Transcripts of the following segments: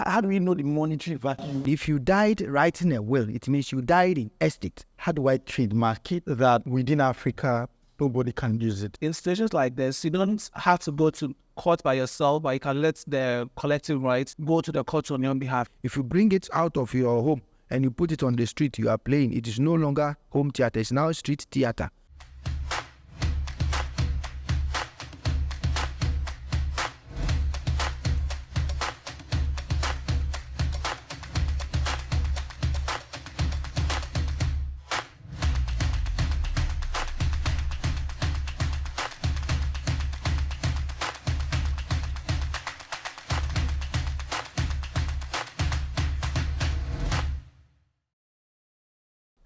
how do we know the monetary value? If you died writing a will, it means you died in estate. How do I trademark it that within Africa, nobody can use it? In situations like this, you don't have to go to court by yourself, but you can let the collective rights go to the court on your behalf. If you bring it out of your home and you put it on the street, you are playing. It is no longer home theater. It's now street theater.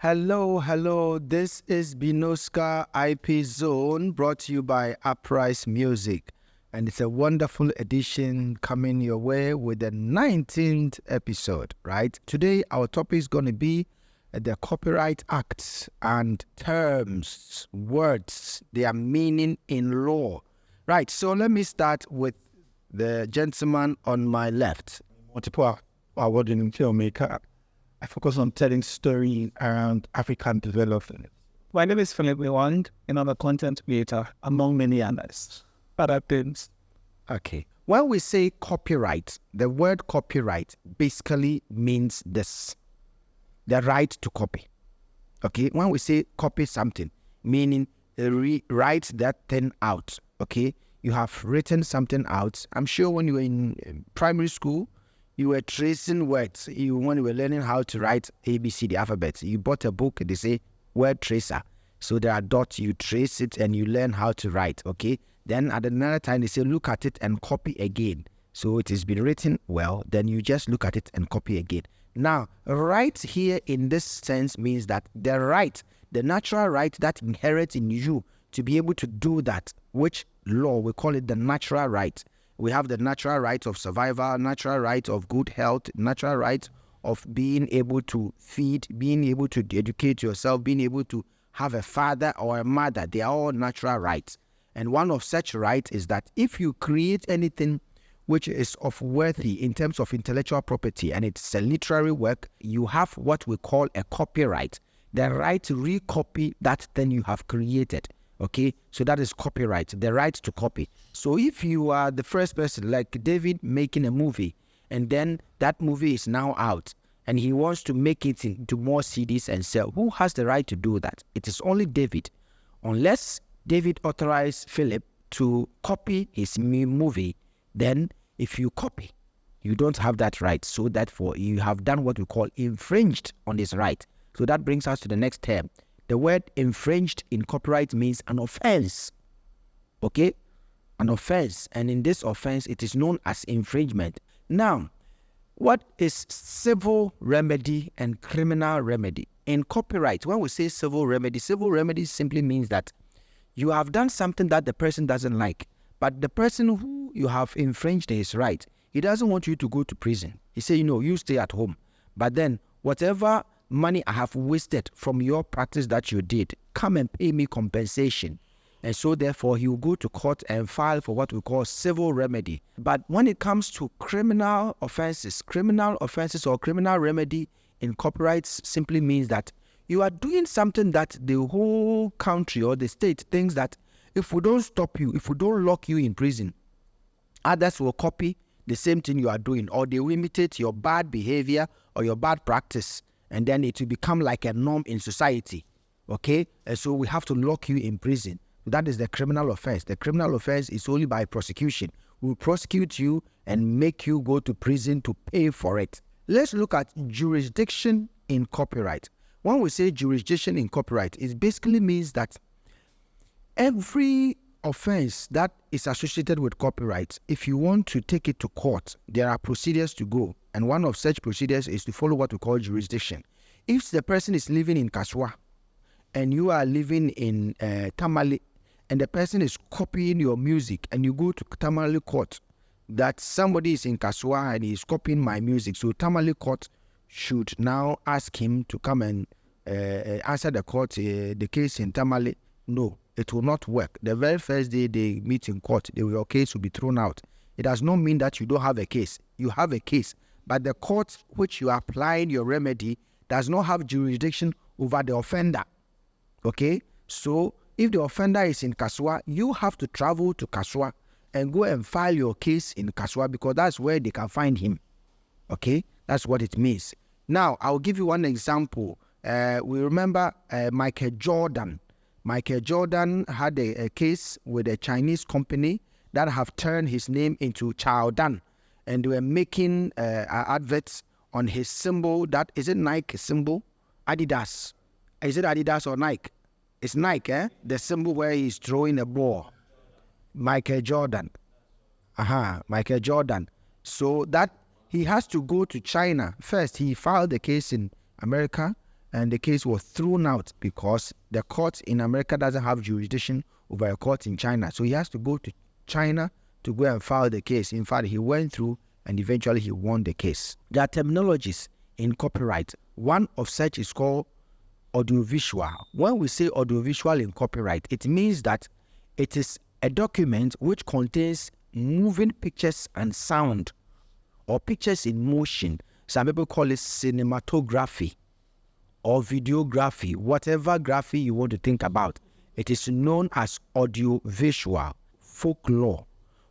Hello. This is Bnoskka IP Zone, brought to you by Apprise Music. And it's a wonderful edition coming your way with the 19th episode, right? Today, our topic is going to be the Copyright Act and terms, words, their meaning in law. Right, so let me start with the gentleman on my left. Multiple award-winning filmmaker. I focus on telling stories around African development. My name is Phillip Neewhang, and I'm a content creator, among many others. Other things. Okay. When we say copyright, the word copyright basically means this: the right to copy. Okay. When we say copy something, meaning write that thing out. Okay. You have written something out. I'm sure when you were in primary school, you were tracing words. When you were learning how to write ABC, the alphabet, you bought a book, they say word tracer. So there are dots, you trace it and you learn how to write, okay? Then at another time, they say look at it and copy again. So it has been written well, then you just look at it and copy again. Now, right here in this sense means that the right, the natural right that inherits in you to be able to do that, which law, we call it the natural right. We have the natural right of survival, natural right of good health, natural right of being able to feed, being able to educate yourself, being able to have a father or a mother. They are all natural rights. And one of such rights is that if you create anything which is of worthy in terms of intellectual property and it's a literary work, you have what we call a copyright, the right to recopy that thing you have created. Okay, so that is copyright, the right to copy. So if you are the first person, like David making a movie, and then that movie is now out, and he wants to make it into more CDs and sell, who has the right to do that? It is only David. Unless David authorized Philip to copy his movie, then if you copy, you don't have that right. So therefore, you have done what we call infringed on this right. So that brings us to the next term. The word infringed in copyright means an offense, okay? An offense, and in this offense, it is known as infringement. Now, what is civil remedy and criminal remedy? In copyright, when we say civil remedy simply means that you have done something that the person doesn't like, but the person who you have infringed his right, he doesn't want you to go to prison. He say, you stay at home. But then, whatever money I have wasted from your practice that you did, come and pay me compensation. And so therefore he will go to court and file for what we call civil remedy. But when it comes to criminal offenses or criminal remedy in copyright simply means that you are doing something that the whole country or the state thinks that if we don't stop you, if we don't lock you in prison, others will copy the same thing you are doing, or they will imitate your bad behavior or your bad practice. And then it will become like a norm in society, okay? And so we have to lock you in prison. That is the criminal offense. The criminal offense is only by prosecution. We'll prosecute you and make you go to prison to pay for it. Let's look at jurisdiction in copyright. When we say jurisdiction in copyright, it basically means that every offense that is associated with copyright, if you want to take it to court, there are procedures to go. And one of such procedures is to follow what we call jurisdiction. If the person is living in Kaswa and you are living in Tamale, and the person is copying your music, and you go to Tamale court that somebody is in Kaswa and he is copying my music, so Tamale court should now ask him to come and answer the court, the case in Tamale. No, it will not work. The very first day they meet in court, your case will be thrown out. It does not mean that you don't have a case. You have a case, but the court which you are applying your remedy does not have jurisdiction over the offender. Okay? So if the offender is in Kasua, you have to travel to Kasua and go and file your case in Kasua, because that's where they can find him. Okay? That's what it means. Now, I'll give you one example. We remember Michael Jordan. Michael Jordan had a case with a Chinese company that have turned his name into Chowdan, and they were making adverts on his symbol. That is it, Nike symbol? Adidas. Is it Adidas or Nike? It's Nike, eh? The symbol where he's throwing a ball. Michael Jordan. Michael Jordan. So that he has to go to China. First, he filed the case in America, and the case was thrown out because the court in America doesn't have jurisdiction over a court in China. So he has to go to China to go and file the case. In fact, he went through and eventually he won the case. There are terminologies in copyright. One of such is called audiovisual. When we say audiovisual in copyright, it means that it is a document which contains moving pictures and sound, or pictures in motion. Some people call it cinematography or videography, whatever graphy you want to think about. It is known as audiovisual. Folklore.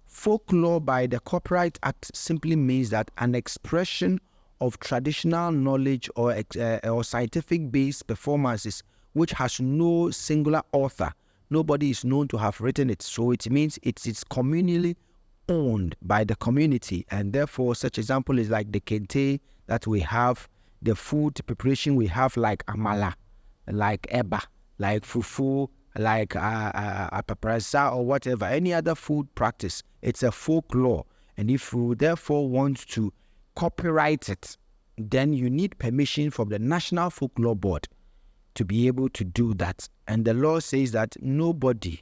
Folklore by the Copyright Act simply means that an expression of traditional knowledge or scientific-based performances which has no singular author. Nobody is known to have written it. So it means it's communally owned by the community, and therefore such example is like the kente that we have, the food preparation we have like amala, like eba, like fufu, like paprasa or whatever, any other food practice. It's a folklore, and if you therefore want to copyright it, then you need permission from the National Folklore Board to be able to do that. And the law says that nobody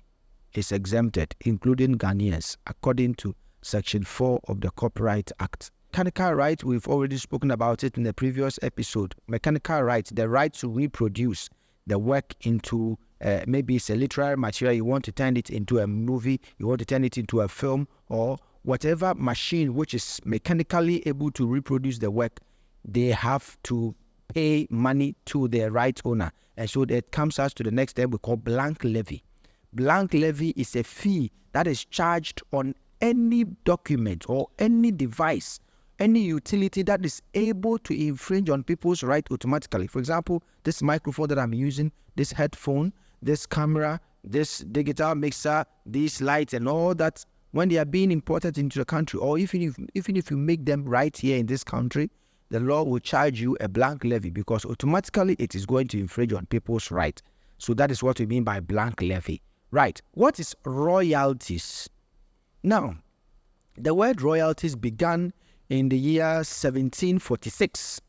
is exempted, including Ghanaians, according to Section 4 of the Copyright Act. Mechanical right, we've already spoken about it in the previous episode. Mechanical right, the right to reproduce the work into, maybe it's a literary material, you want to turn it into a movie, you want to turn it into a film, or whatever machine which is mechanically able to reproduce the work, they have to pay money to their right owner. And so that comes us to the next step we call blank levy. Blank levy is a fee that is charged on any document or any device, any utility that is able to infringe on people's right automatically. For example, this microphone that I'm using, this headphone, this camera, this digital mixer, these lights and all that, when they are being imported into the country, or even if you make them right here in this country, the law will charge you a blank levy because automatically it is going to infringe on people's right. So that is what we mean by blank levy. Right. What is royalties? Now, the word royalties began in the year 1746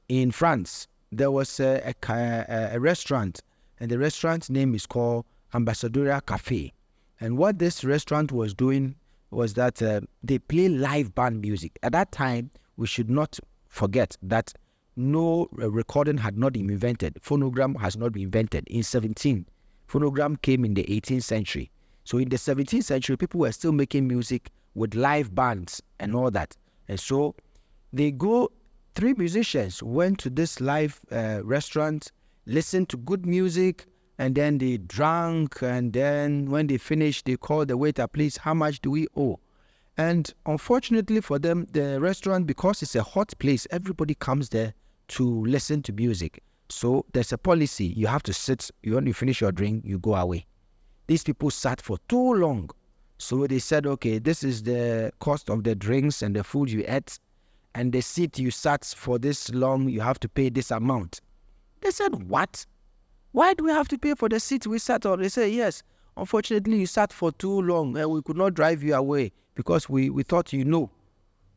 in France. There was a restaurant, and the restaurant's name is called Ambassadorial Cafe. And what this restaurant was doing was that they play live band music. At that time, we should not forget that no recording had not been invented. Phonogram has not been invented. In 17, phonogram came in the 18th century. So in the 17th century, people were still making music with live bands and all that. And so three musicians went to this live restaurant, listened to good music, and then they drank, and then when they finished, they called the waiter, please, how much do we owe? And unfortunately for them, the restaurant, because it's a hot place, everybody comes there to listen to music. So there's a policy. You have to sit. When you finish your drink, you go away. These people sat for too long. So they said, okay, this is the cost of the drinks and the food you ate. And the seat you sat for this long, you have to pay this amount. They said, what? Why do we have to pay for the seat we sat on? They said, yes, unfortunately, you sat for too long and we could not drive you away because we thought you know.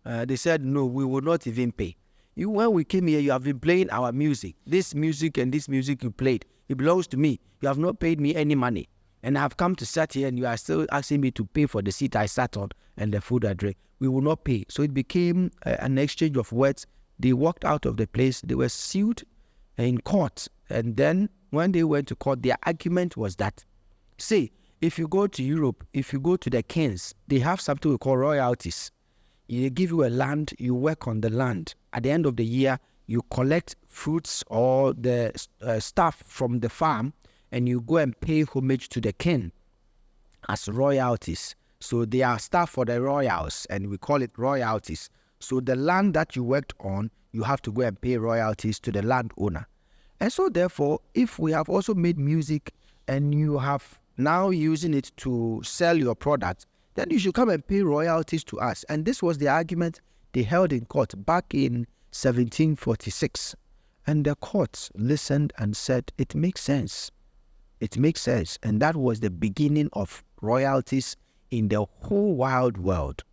They said, no, we will not even pay. When we came here, you have been playing our music. This music and this music you played, it belongs to me. You have not paid me any money. And I have come to sit here and you are still asking me to pay for the seat I sat on and the food I drank. We will not pay. So it became an exchange of words. They walked out of the place. They were sued in court. And then when they went to court, their argument was that, see, if you go to Europe, if you go to the kings, they have something we call royalties. They give you a land, you work on the land. At the end of the year, you collect fruits or the stuff from the farm, and you go and pay homage to the king as royalties. So they are stuff for the royals, and we call it royalties. So the land that you worked on, you have to go and pay royalties to the landowner. And so therefore, if we have also made music and you have now using it to sell your product, then you should come and pay royalties to us. And this was the argument they held in court back in 1746. And the court listened and said, it makes sense. It makes sense. And that was the beginning of royalties in the whole wide world.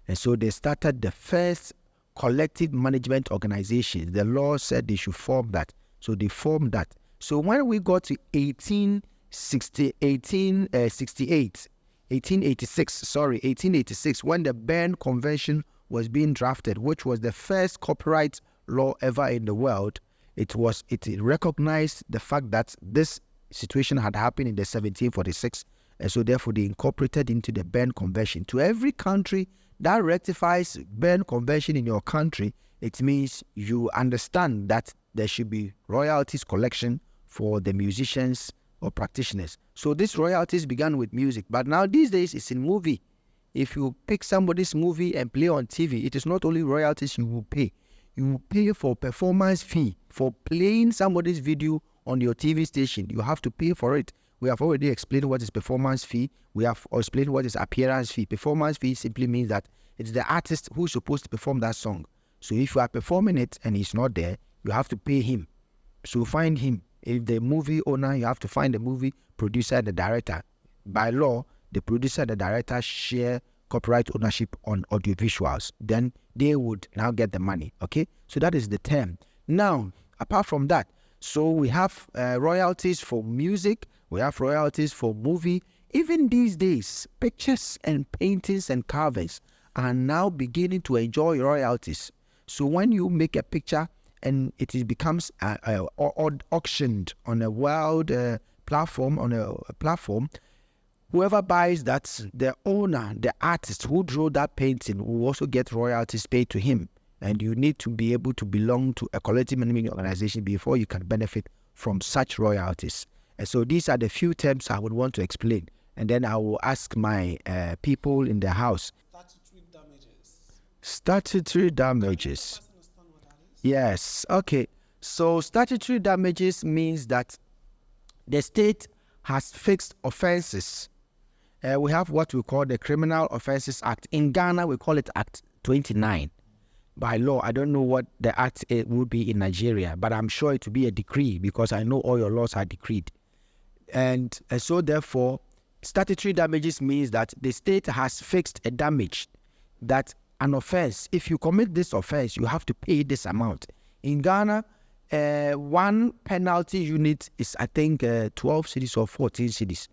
And so they started the first collective management organization. The law said they should form that. So they formed that. So when we got to 1886, when the Berne Convention was being drafted, which was the first copyright law ever in the world, it recognized the fact that this situation had happened in the 1746, and so therefore they incorporated into the Berne Convention. To every country that rectifies Berne Convention in your country, it means you understand that there should be royalties collection for the musicians or practitioners. So these royalties began with music, but now these days it's in movie. If you pick somebody's movie and play on TV, it is not only royalties you will pay. You will pay for performance fee. For playing somebody's video on your TV station, you have to pay for it. We have already explained what is performance fee. We have explained what is appearance fee. Performance fee simply means that it's the artist who is supposed to perform that song. So if you are performing it and he's not there, you have to pay him. So find him. If the movie owner, you have to find the movie producer and the director. By law, the producer and the director share copyright ownership on audiovisuals. Then they would now get the money. Okay? So that is the term. Now, apart from that, so we have royalties for music. We have royalties for movie. Even these days, pictures and paintings and carvings are now beginning to enjoy royalties. So when you make a picture and it becomes auctioned on a world platform, whoever buys that, the owner, the artist who drew that painting will also get royalties paid to him. And you need to be able to belong to a collective management organization before you can benefit from such royalties. And so these are the few terms I would want to explain. And then I will ask my people in the house. Statutory damages. Statutory damages. Yes. Okay. So statutory damages means that the state has fixed offenses. We have what we call the Criminal Offences Act. In Ghana, we call it Act 29. By law, I don't know what the act would be in Nigeria, but I'm sure it will be a decree because I know all your laws are decreed. And so therefore, statutory damages means that the state has fixed a damage, that an offense, if you commit this offense, you have to pay this amount. In Ghana, one penalty unit is, I think, 12 cedis or 14 cedis.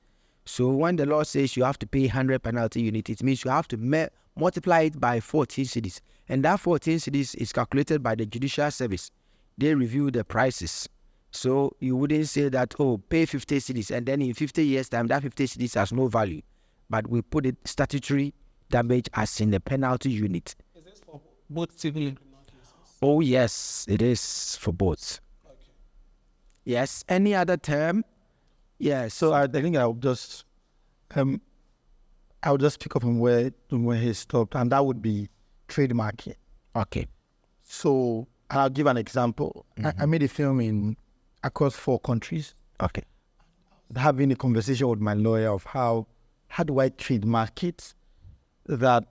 So when the law says you have to pay 100 penalty unit, it means you have to multiply it by 14 cedis. And that 14 cedis is calculated by the judicial service. They review the prices. So you wouldn't say that, oh, pay 50 cedis, and then in 50 years' time, that 50 cedis has no value. But we put it statutory damage as in the penalty unit. Is this for both civil and criminal cases? Oh, yes, it is for both. Okay. Yes, any other term? Yes. So I think I'll just pick up on where he stopped, and that would be trademarking. Okay. So I'll give an example. I made a film across 4 countries. Okay. Having a conversation with my lawyer of how do I trademark it that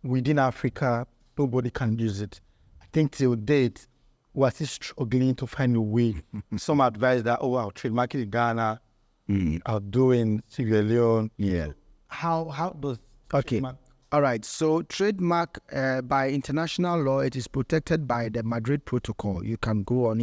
within Africa nobody can use it. I think till date we're still struggling to find a way. Some advise that I'll trademark it in Ghana, I'll do in Sierra Leone. Yeah. How does trademark? All right. So trademark by international law, it is protected by the Madrid Protocol. You can go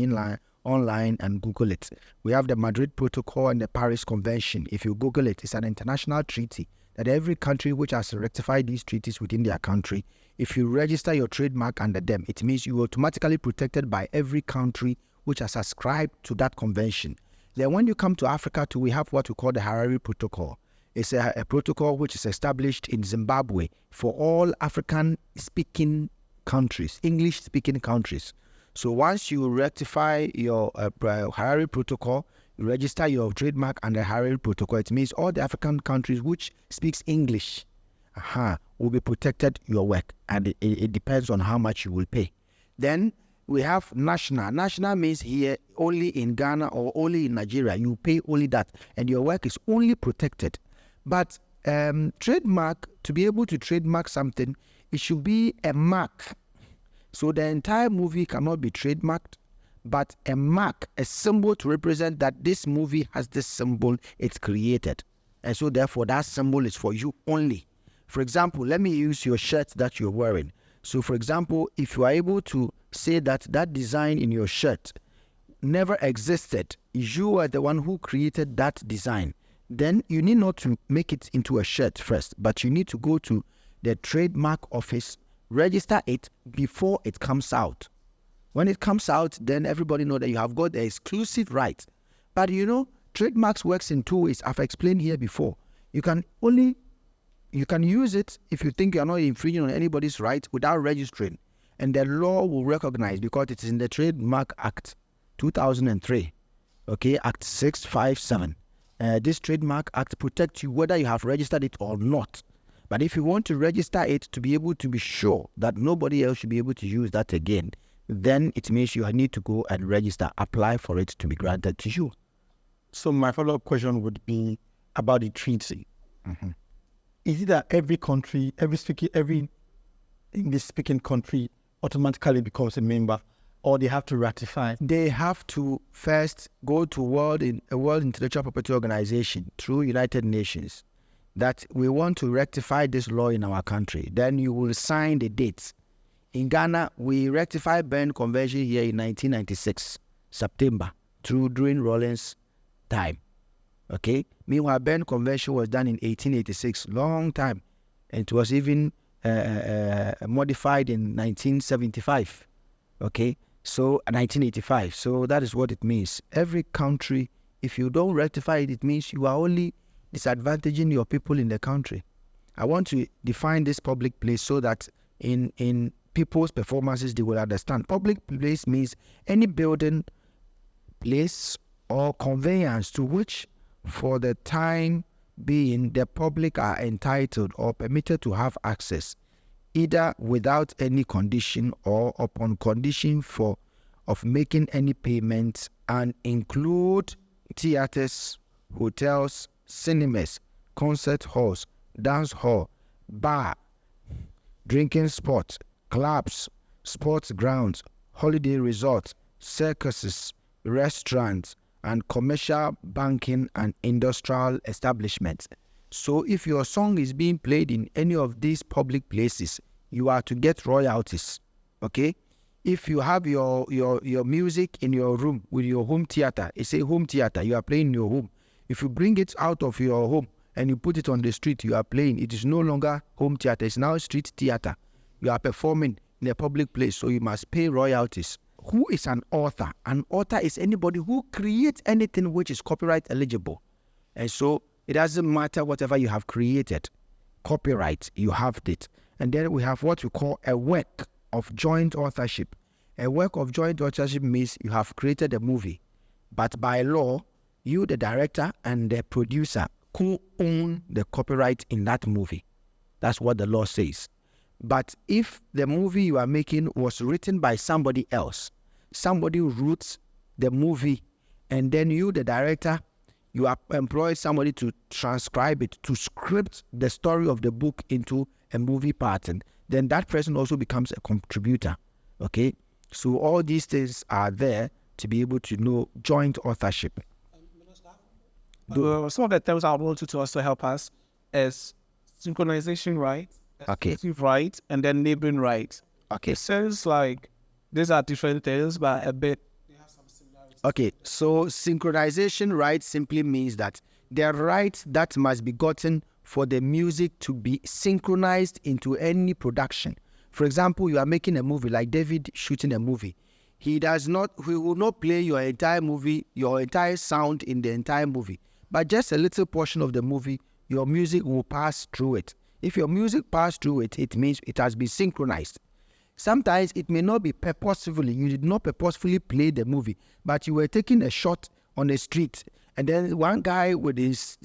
online and Google it. We have the Madrid Protocol and the Paris Convention. If you Google it, it's an international treaty that every country which has ratified these treaties within their country, if you register your trademark under them, it means you are automatically protected by every country which has subscribed to that convention. Then when you come to Africa too, we have what we call the Harare Protocol. It's a protocol which is established in Zimbabwe for all African-speaking countries, English-speaking countries. So once you rectify your Harare Protocol, you register your trademark under Harare Protocol, it means all the African countries which speaks English will be protected your work, and it depends on how much you will pay. Then we have national. National means here only in Ghana or only in Nigeria. You pay only that, and your work is only protected. But trademark, to be able to trademark something, it should be a mark. So the entire movie cannot be trademarked, but a mark, a symbol to represent that this movie has this symbol it's created. And so therefore that symbol is for you only. For example, let me use your shirt that you're wearing. So for example, if you are able to say that that design in your shirt never existed, you are the one who created that design, then you need not to make it into a shirt first, but you need to go to the trademark office, register it before it comes out. When it comes out, then everybody know that you have got the exclusive right. But you know, trademarks works in two ways. I've explained here before. You can use it if you think you're not infringing on anybody's right without registering. And the law will recognize, because it is in the Trademark Act 2003, okay, Act 657. This Trademark Act protects you whether you have registered it or not. But if you want to register it to be able to be sure that nobody else should be able to use that again, then it means you need to go and register, apply for it to be granted to you. So my follow-up question would be about the treaty. Mm-hmm. Is it that every country, every English-speaking country automatically becomes a member, or they have to ratify? They have to first go to a World Intellectual Property Organization through United Nations that we want to rectify this law in our country. Then you will sign the dates. In Ghana, we rectified Berne Convention here in 1996, September, during Rawlings' time. Okay. Meanwhile, Berne Convention was done in 1886, long time, and it was even modified in 1975. Okay. So 1985. So that is what it means. Every country, if you don't rectify it, it means you are only disadvantaging your people in the country. I want to define this public place so that in people's performances they will understand. Public place means any building, place, or conveyance to which for the time being the public are entitled or permitted to have access, either without any condition or upon condition of making any payments, and include theaters, hotels, cinemas, concert halls, dance hall, bar, drinking spots, clubs, sports grounds, holiday resorts, circuses, restaurants, and commercial, banking, and industrial establishments. So if your song is being played in any of these public places, you are to get royalties. Okay? If you have your music in your room with your home theater, it's a home theater, you are playing in your home. If you bring it out of your home and you put it on the street, you are playing, it is no longer home theater, it's now street theater. You are performing in a public place, so you must pay royalties. Who is an author? An author is anybody who creates anything which is copyright eligible. And so it doesn't matter whatever you have created. Copyright, you have it. And then we have what we call a work of joint authorship. A work of joint authorship means you have created a movie, but by law, you, the director, and the producer co-own the copyright in that movie. That's what the law says. But if the movie you are making was written by somebody else, somebody who wrote the movie, and then you, the director, you have employed somebody to transcribe it, to script the story of the book into a movie pattern, then that person also becomes a contributor. Okay? So all these things are there to be able to know joint authorship. Some of the terms I want you to also help us is synchronization right, exclusive right, and then neighboring right. Okay. It sounds like these are different things, but a bit they have some similarities. Okay, so synchronization right simply means that the right that must be gotten for the music to be synchronized into any production. For example, you are making a movie, like David shooting a movie. He will not play your entire movie, your entire sound in the entire movie, but just a little portion of the movie your music will pass through it. If your music passed through it, it means it has been synchronized. Sometimes it may not be purposefully, you did not purposefully play the movie, but you were taking a shot on the street, and then one guy with his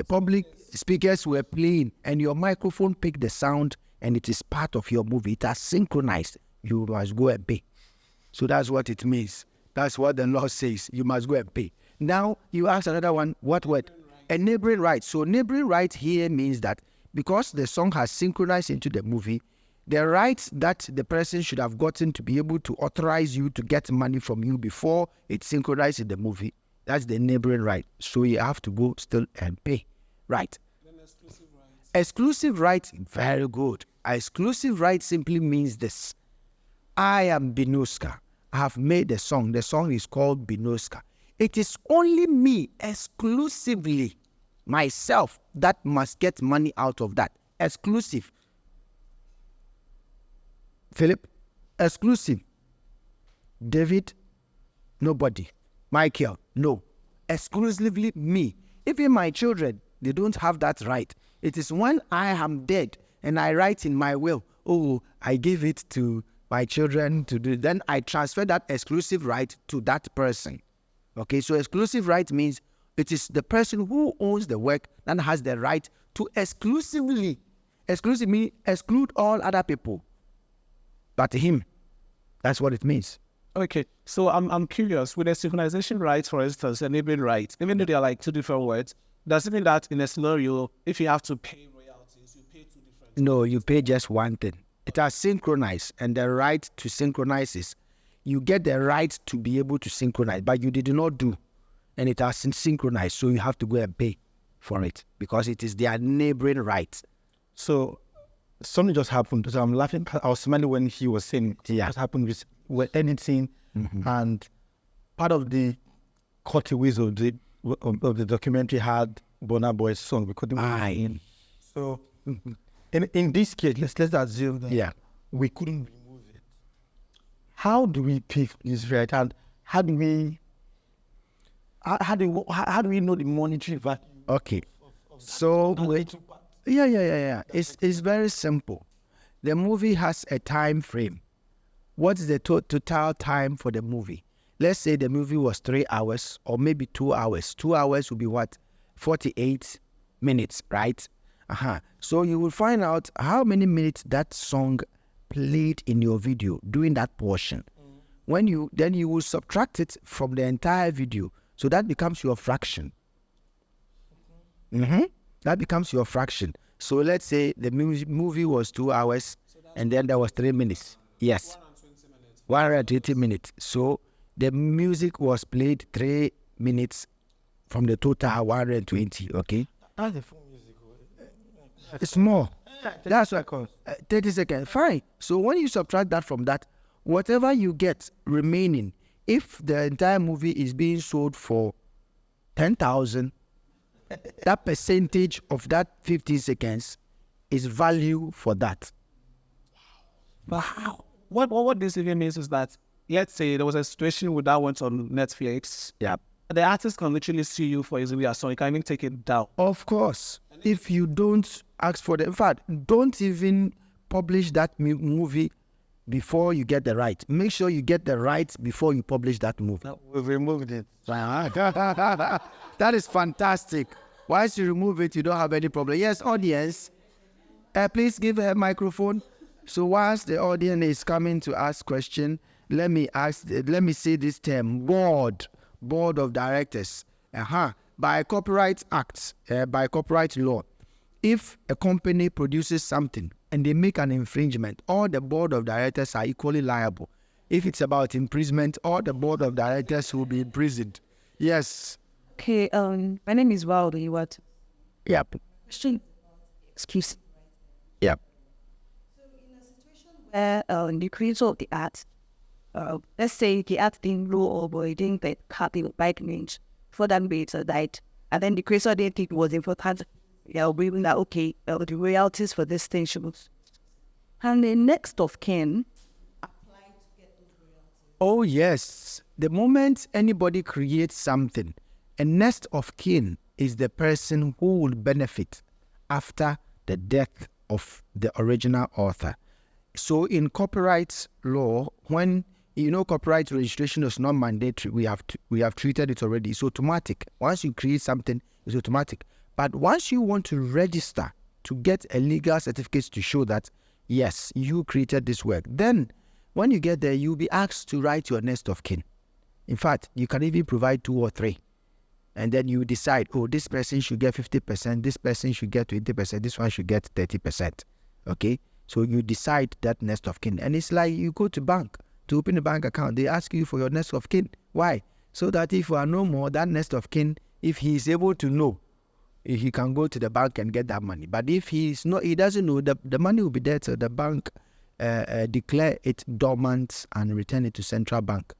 public speakers were playing, and your microphone picked the sound, and it is part of your movie. It has synchronized. You must go and pay. So that's what it means. That's what the law says. You must go and pay. Now, you ask another one, what word? A neighboring right. So neighboring right here means that because the song has synchronized into the movie, the rights that the person should have gotten to be able to authorize you to get money from you before it's synchronized in the movie, that's the neighboring right. So you have to go still and pay. Right. Then exclusive rights. Exclusive rights, very good. Exclusive right simply means this. I am Bnoskka. I have made a song. The song is called Bnoskka. It is only me, exclusively, myself, that must get money out of that. Exclusive. Philip, exclusive. David, nobody. Michael, no. Exclusively me. Even my children, they don't have that right. It is when I am dead and I write in my will, oh, I give it to my children to do, then I transfer that exclusive right to that person. Okay, so exclusive right means it is the person who owns the work that has the right to exclusively exclude all other people but him. That's what it means. Okay, so I'm curious, with the synchronization rights, for instance, and neighboring rights, even though they are like two different words, does it mean that in a scenario, if you have to pay royalties, you pay two different? No, you pay just one thing. It has synchronized, and the right to synchronize is you get the right to be able to synchronize, but you did not do, and it has synchronized, so you have to go and pay for it because it is their neighboring right. So something just happened. So I'm laughing. I was smiling when he was saying what happened with anything, and part of the cutaways of the documentary had Burna Boy's song because they were in. So in this case, let's assume that we couldn't remove it. How do we pay for this right? And how do we know the monetary value? Okay, so it's very simple. The movie has a time frame. What is the total time for the movie? Let's say the movie was 3 hours or maybe 2 hours. 2 hours would be what? 48 minutes, right? So you will find out how many minutes that song played in your video during that portion. Then you will subtract it from the entire video. So that becomes your fraction. That becomes your fraction. So let's say the movie was 2 hours and then there was 3 minutes. Yes. 120 minutes. So the music was played 3 minutes from the total 120, okay? That's the full music. It's more. That's what 30 seconds. Fine. So when you subtract that from that, whatever you get remaining, if the entire movie is being sold for 10,000, that percentage of that 15 seconds is value for that. Wow. What this even means is that, let's say there was a situation with that went on Netflix. Yeah. The artist can literally sue you for his video, so you can even take it down. Of course. If you don't ask for in fact, don't even publish that movie before you get the right. Make sure you get the right before you publish that movie. No, we've removed it. That is fantastic. Once you remove it, you don't have any problem. Yes, audience, please give a microphone. So once the audience is coming to ask question, let me say this term, board of directors. By copyright act, by copyright law, if a company produces something and they make an infringement, all the board of directors are equally liable. If it's about imprisonment, all the board of directors will be imprisoned. Yes. Okay, my name is Waldo. What? Yep. Excuse. Yep. So in a situation where the creator of the art, let's say the art didn't grow over, it didn't get happy with bike range for that creator died, and then the creator didn't think it was important. Agreeing that okay, the royalties for this thing should, and the next of kin apply to get those royalties. Oh yes. The moment anybody creates something, a next of kin is the person who will benefit after the death of the original author. So in copyright law, when copyright registration is not mandatory, we have treated it already. It's automatic. Once you create something, it's automatic. But once you want to register to get a legal certificate to show that, yes, you created this work, then when you get there, you'll be asked to write your next of kin. In fact, you can even provide 2 or 3. And then you decide, this person should get 50%, this person should get 20%, this one should get 30%. Okay? So you decide that next of kin. And it's like you go to bank to open a bank account. They ask you for your next of kin. Why? So that if you are no more, that next of kin, if he is able to know, he can go to the bank and get that money. But if he doesn't know, the money will be there till the bank declare it dormant and return it to central bank.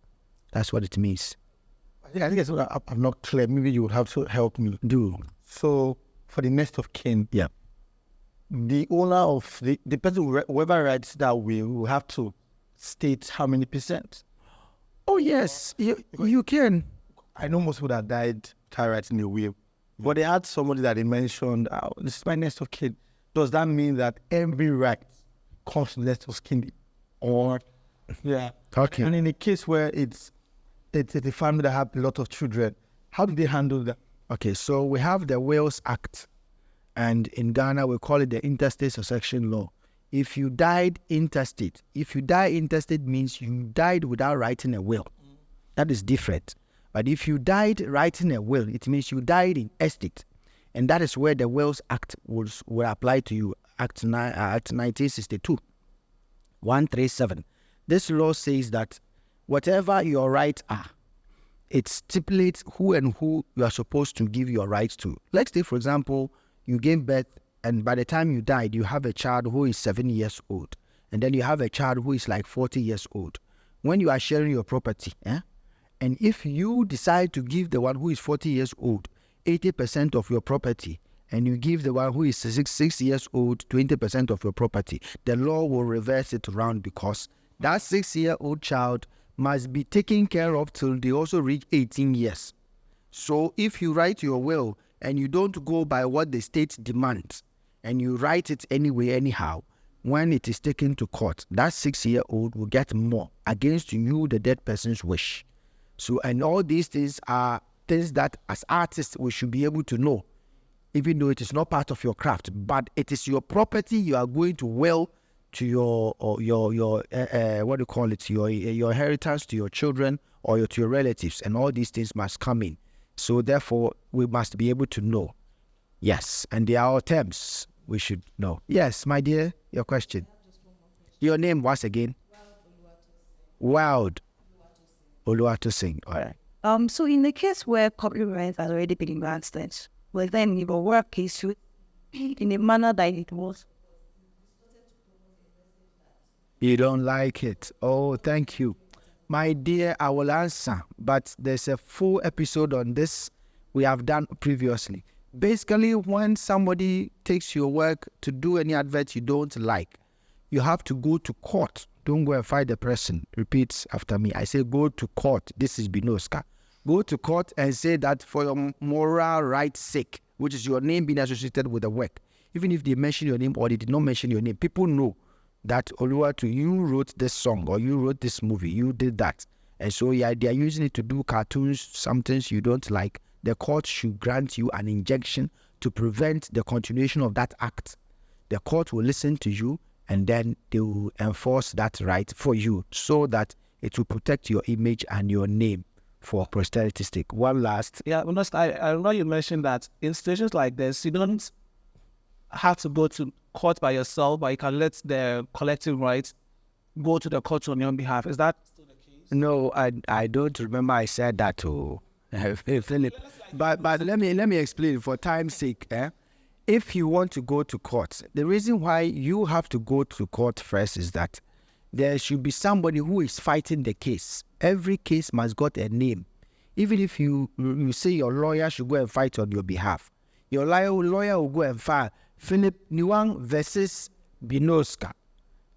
That's what it means. I think I'm not clear. Maybe you would have to help me. Do. So for the next of kin, yeah, the owner of the person whoever writes that will have to state how many percent. Oh yes, you can. I know most people that died without writing a will, but they had somebody that they mentioned, this is my next of kin. Does that mean that every right comes to the next of kin? Or, yeah. Okay. And in a case where it's a family that have a lot of children, how do they handle that? Okay, so we have the Wills Act, and in Ghana we call it the Interstate Succession Law. If you died intestate, means you died without writing a will. That is different. But if you died writing a will, it means you died in estate. And that is where the Wills Act will apply to you, Act 1962, 137. This law says that whatever your rights are, it stipulates who and who you are supposed to give your rights to. Let's say, for example, you gave birth, and by the time you died, you have a child who is 7 years old, and then you have a child who is like 40 years old. When you are sharing your property, and if you decide to give the one who is 40 years old 80% of your property, and you give the one who is 6 years old 20% of your property, the law will reverse it around, because that 6-year-old child must be taken care of till they also reach 18 years. So if you write your will and you don't go by what the state demands, and you write it anyway, anyhow, when it is taken to court, that 6-year-old will get more against you, the dead person's wish. So, and all these things are things that as artists we should be able to know, even though it is not part of your craft, but it is your property you are going to will to your inheritance, to your children, or to your relatives, and all these things must come in. So therefore, we must be able to know. Yes, and there are terms we should know. Yes, my dear, your question. Your name once again? Wild Oluwatosin. All right. So in the case where copyright has already been granted, well then your work is in a manner that it was. You don't like it. Oh, thank you. My dear, I will answer, but there's a full episode on this we have done previously. Basically, when somebody takes your work to do any advert you don't like, you have to go to court. Don't go and fight the person. Repeat after me. I say go to court. This is Bnoskka. Go to court and say that for your moral rights sake, which is your name being associated with the work, even if they mention your name or they did not mention your name, people know that Oluwatu, you wrote this song or you wrote this movie, you did that. And so yeah, they are using it to do cartoons, some things you don't like. The court should grant you an injunction to prevent the continuation of that act. The court will listen to you, and then they will enforce that right for you so that it will protect your image and your name for posterity's sake. One last. Yeah, I know you mentioned that in situations like this, you don't have to go to court by yourself, but you can let the collective rights go to the court on your behalf. Is that still the case? No, I don't remember I said that to Philip. But let me explain for time's sake. If you want to go to court, the reason why you have to go to court first is that there should be somebody who is fighting the case. Every case must got a name. Even if you say your lawyer should go and fight on your behalf, your lawyer will go and file Phillip Neewhang versus Bnoskka,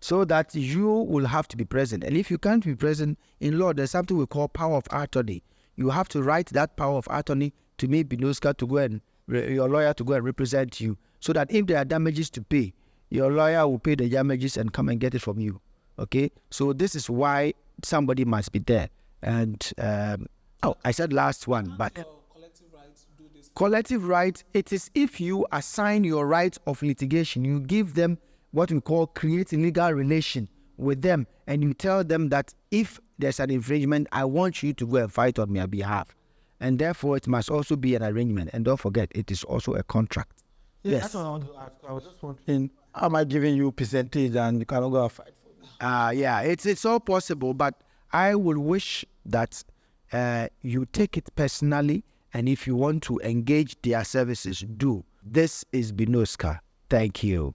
so that you will have to be present. And if you can't be present in law, there's something we call power of attorney. You have to write that power of attorney to make Bnoskka to go and your lawyer to go and represent you, so that if there are damages to pay, your lawyer will pay the damages and come and get it from you. Okay, so this is why somebody must be there. And I said last one, but collective rights, it is if you assign your right of litigation, you give them what we call create a legal relation with them, and you tell them that if there's an infringement, I want you to go and fight on my behalf. And therefore, it must also be an arrangement. And don't forget, it is also a contract. Yes. That's what I want to ask. I was just wondering, am I giving you percentage and you cannot go and fight for me? Yeah, it's all possible, but I would wish that you take it personally, and if you want to engage their services, do. This is Bnoskka. Thank you.